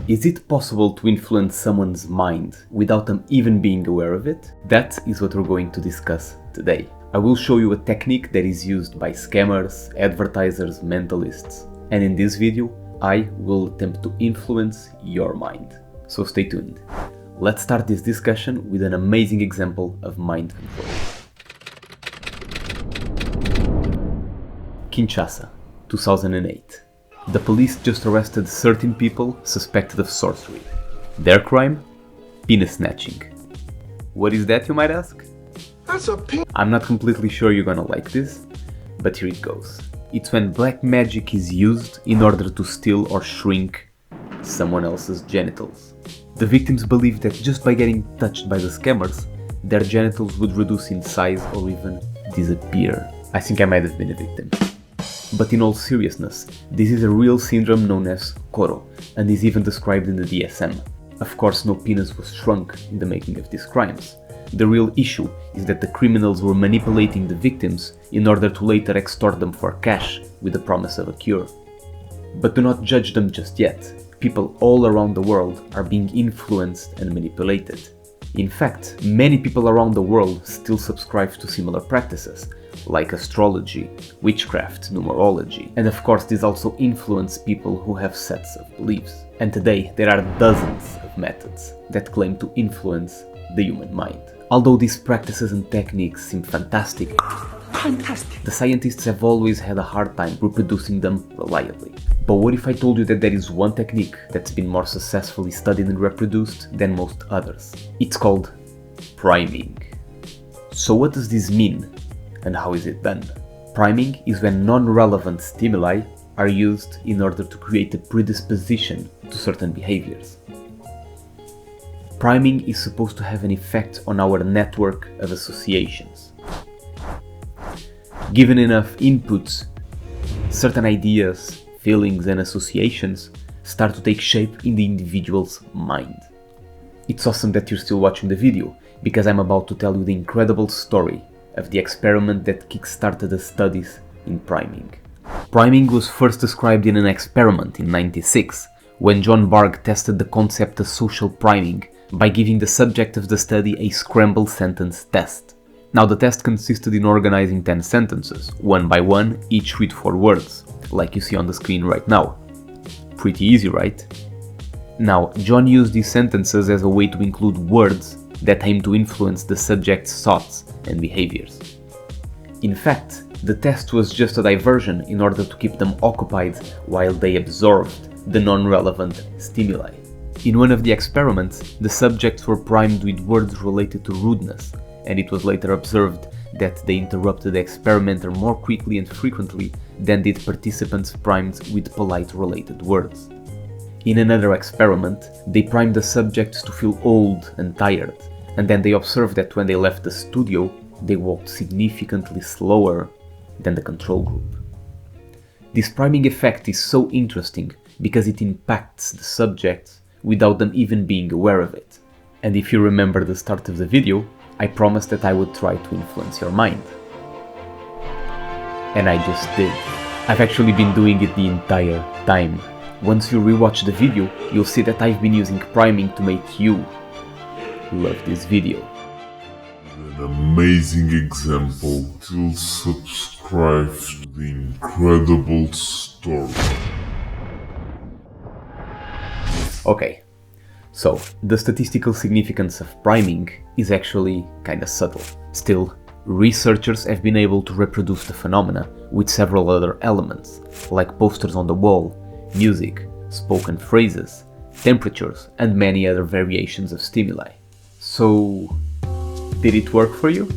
Is it possible to influence someone's mind without them even being aware of it? That is what we're going to discuss today. I will show you a technique that is used by scammers, advertisers, mentalists, and in this video I will attempt to influence your mind. So stay tuned. Let's start this discussion with an amazing example of mind control. Kinshasa, 2008. The police just arrested 13 people suspected of sorcery. Their crime? Penis snatching. What is that, you might ask? I'm not completely sure you're gonna like this, but here it goes. It's when black magic is used in order to steal or shrink someone else's genitals. The victims believed that just by getting touched by the scammers, their genitals would reduce in size or even disappear. I think I might have been a victim. But in all seriousness, this is a real syndrome known as Koro, and is even described in the DSM. Of course, no penis was shrunk in the making of these crimes. The real issue is that the criminals were manipulating the victims in order to later extort them for cash with the promise of a cure. But do not judge them just yet. People all around the world are being influenced and manipulated. In fact, many people around the world still subscribe to similar practices, like astrology, witchcraft, numerology, and of course these also influence people who have sets of beliefs. And today there are dozens of methods that claim to influence the human mind. Although these practices and techniques seem fantastic, the scientists have always had a hard time reproducing them reliably. But what if I told you that there is one technique that's been more successfully studied and reproduced than most others? It's called priming. So what does this mean? And how is it done? Priming is when non-relevant stimuli are used in order to create a predisposition to certain behaviors. Priming is supposed to have an effect on our network of associations. Given enough inputs, certain ideas, feelings and associations start to take shape in the individual's mind. It's awesome that you're still watching the video, because I'm about to tell you the incredible story of the experiment that kickstarted the studies in priming. Priming was first described in an experiment in 1996, when John Bargh tested the concept of social priming by giving the subject of the study a scrambled sentence test. Now the test consisted in organizing 10 sentences, one by one, each with 4 words, like you see on the screen right now. Pretty easy, right? Now, John used these sentences as a way to include words that aim to influence the subject's thoughts and behaviors. In fact, the test was just a diversion in order to keep them occupied while they absorbed the non-relevant stimuli. In one of the experiments, the subjects were primed with words related to rudeness, and it was later observed that they interrupted the experimenter more quickly and frequently than did participants primed with polite related words. In another experiment, they primed the subjects to feel old and tired, and then they observed that when they left the studio, they walked significantly slower than the control group. This priming effect is so interesting because it impacts the subjects without them even being aware of it. And if you remember the start of the video, I promised that I would try to influence your mind. And I just did. I've actually been doing it the entire time. Once you rewatch the video, you'll see that I've been using priming to make you love this video. An amazing example to subscribe to the incredible story. Okay, so the statistical significance of priming is actually kinda subtle. Still, researchers have been able to reproduce the phenomena with several other elements, like posters on the wall, music, spoken phrases, temperatures, and many other variations of stimuli. So, did it work for you?